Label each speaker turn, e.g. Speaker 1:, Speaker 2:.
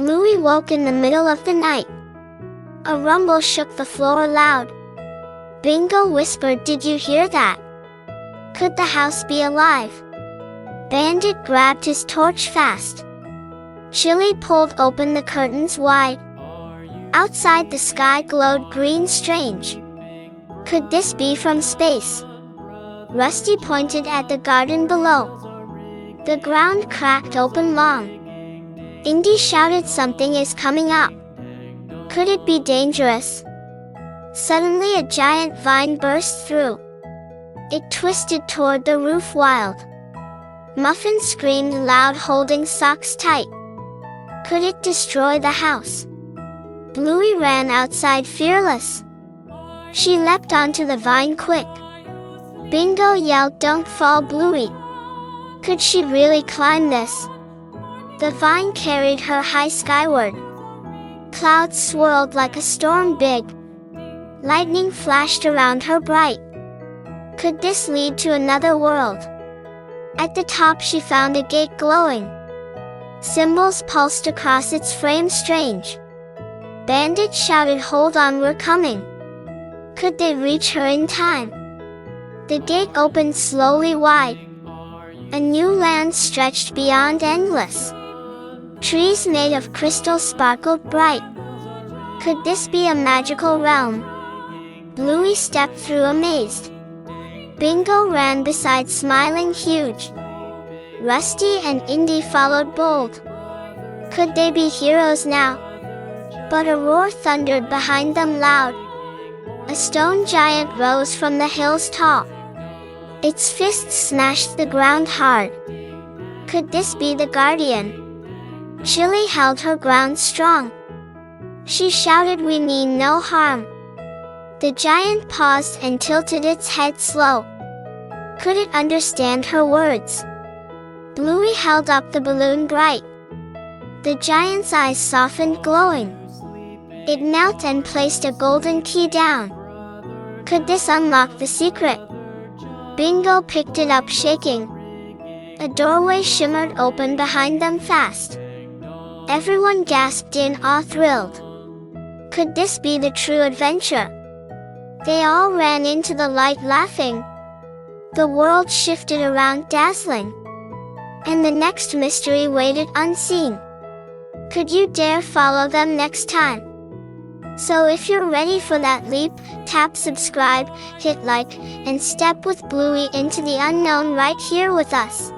Speaker 1: Bluey woke in the middle of the night. A rumble shook the floor loud. Bingo whispered, "Did you hear that? Could the house be alive?" Bandit grabbed his torch fast. Chilli pulled open the curtains wide. Outside, the sky glowed green strange. Could this be from space? Rusty pointed at the garden below. The ground cracked open long. Indy shouted, "Something is coming up. Could it be dangerous?" Suddenly a giant vine burst through. It twisted toward the roof wild. Muffin screamed loud, holding socks tight. Could it destroy the house? Bluey ran outside fearless. She leapt onto the vine quick. Bingo yelled, "Don't fall, Bluey." Could she really climb this? The vine carried her high skyward. Clouds swirled like a storm big. Lightning flashed around her bright. Could this lead to another world? At the top she found a gate glowing. Symbols pulsed across its frame strange. Bandit shouted, "Hold on, we're coming." Could they reach her in time? The gate opened slowly wide. A new land stretched beyond, endless. Trees made of crystal sparkled bright. Could this be a magical realm? Bluey stepped through amazed. Bingo ran beside, smiling huge. Rusty and Indy followed bold. Could they be heroes now? But a roar thundered behind them loud. A stone giant rose from the hills tall. Its fists smashed the ground hard. Could this be the guardian? Chilli held her ground strong. She shouted, "We mean no harm." The giant paused and tilted its head slow. Could it understand her words? Bluey held up the balloon bright. The giant's eyes softened, glowing. It knelt and placed a golden key down. Could this unlock the secret? Bingo picked it up, shaking. A doorway shimmered open behind them fast. Everyone gasped in awe, thrilled. Could this be the true adventure? They all ran into the light laughing. The world shifted around, dazzling. And the next mystery waited unseen. Could you dare follow them next time? So if you're ready for that leap, tap subscribe, hit like, and step with Bluey into the unknown right here with us.